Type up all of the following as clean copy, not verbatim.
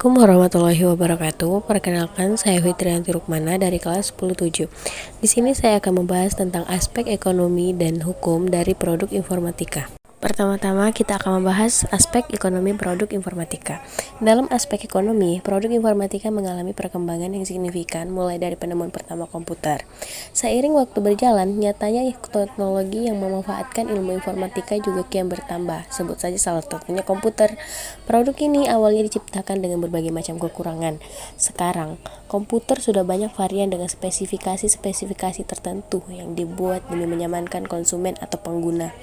Assalamualaikum warahmatullahi wabarakatuh. Perkenalkan, saya Fitriyanti Rukmana dari kelas 10-7. Di sini saya akan membahas tentang aspek ekonomi dan hukum dari produk informatika. Pertama-tama kita akan membahas aspek ekonomi produk informatika. Dalam aspek ekonomi, produk informatika mengalami perkembangan yang signifikan mulai dari penemuan pertama komputer. Seiring waktu berjalan, nyatanya teknologi yang memanfaatkan ilmu informatika juga kian bertambah. Sebut saja salah satunya komputer. Produk ini awalnya diciptakan dengan berbagai macam kekurangan. Sekarang, komputer sudah banyak varian dengan spesifikasi-spesifikasi tertentu yang dibuat demi menyamankan konsumen atau pengguna.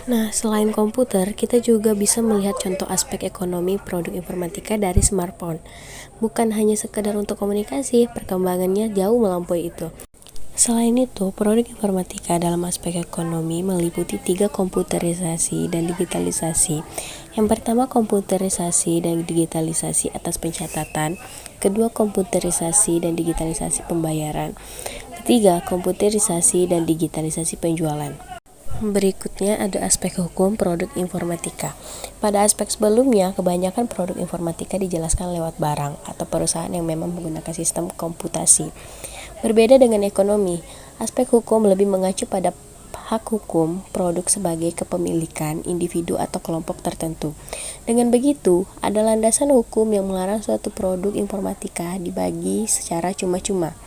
Nah, selain komputer, kita juga bisa melihat contoh aspek ekonomi produk informatika dari smartphone. Bukan hanya sekedar untuk komunikasi, perkembangannya jauh melampaui itu. Selain itu, produk informatika dalam aspek ekonomi meliputi 3 komputerisasi dan digitalisasi. Yang pertama, komputerisasi dan digitalisasi atas pencatatan. Kedua, komputerisasi dan digitalisasi pembayaran. Ketiga, komputerisasi dan digitalisasi penjualan. Berikutnya ada aspek hukum produk informatika. Pada aspek sebelumnya, kebanyakan produk informatika dijelaskan lewat barang atau perusahaan yang memang menggunakan sistem komputasi. Berbeda dengan ekonomi, aspek hukum lebih mengacu pada hak hukum produk sebagai kepemilikan individu atau kelompok tertentu. Dengan begitu, ada landasan hukum yang melarang suatu produk informatika dibagi secara cuma-cuma.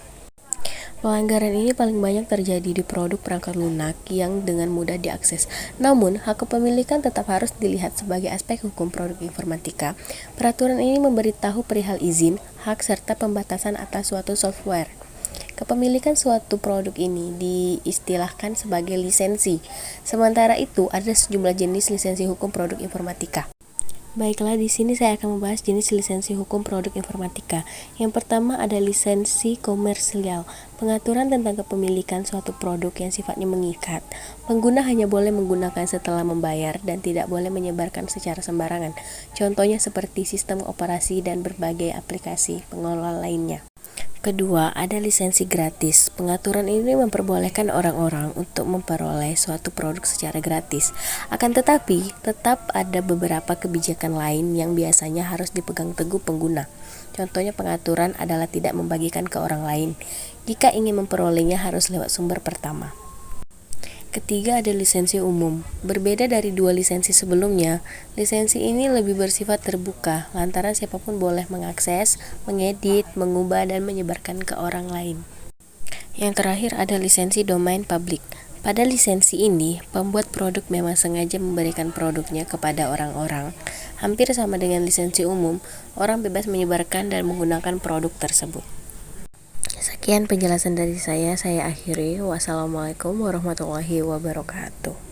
Pelanggaran ini paling banyak terjadi di produk perangkat lunak yang dengan mudah diakses. Namun, hak kepemilikan tetap harus dilihat sebagai aspek hukum produk informatika. Peraturan ini memberitahu perihal izin, hak, serta pembatasan atas suatu software. Kepemilikan suatu produk ini diistilahkan sebagai lisensi. Sementara itu, ada sejumlah jenis lisensi hukum produk informatika. Baiklah, di sini saya akan membahas jenis lisensi hukum produk informatika. Yang pertama ada lisensi komersial, pengaturan tentang kepemilikan suatu produk yang sifatnya mengikat. Pengguna hanya boleh menggunakan setelah membayar dan tidak boleh menyebarkan secara sembarangan. Contohnya seperti sistem operasi dan berbagai aplikasi pengelola lainnya. Kedua, ada lisensi gratis. Pengaturan ini memperbolehkan orang-orang untuk memperoleh suatu produk secara gratis. Akan tetapi, tetap ada beberapa kebijakan lain yang biasanya harus dipegang teguh pengguna. Contohnya pengaturan adalah tidak membagikan ke orang lain. Jika ingin memperolehnya harus lewat sumber pertama. Ketiga ada lisensi umum. Berbeda dari dua lisensi sebelumnya, lisensi ini lebih bersifat terbuka, lantaran siapapun boleh mengakses, mengedit, mengubah, dan menyebarkan ke orang lain. Yang terakhir ada lisensi domain publik. Pada lisensi ini, pembuat produk memang sengaja memberikan produknya kepada orang-orang. Hampir sama dengan lisensi umum, orang bebas menyebarkan dan menggunakan produk tersebut. Sekian penjelasan dari saya akhiri. Wassalamualaikum warahmatullahi wabarakatuh.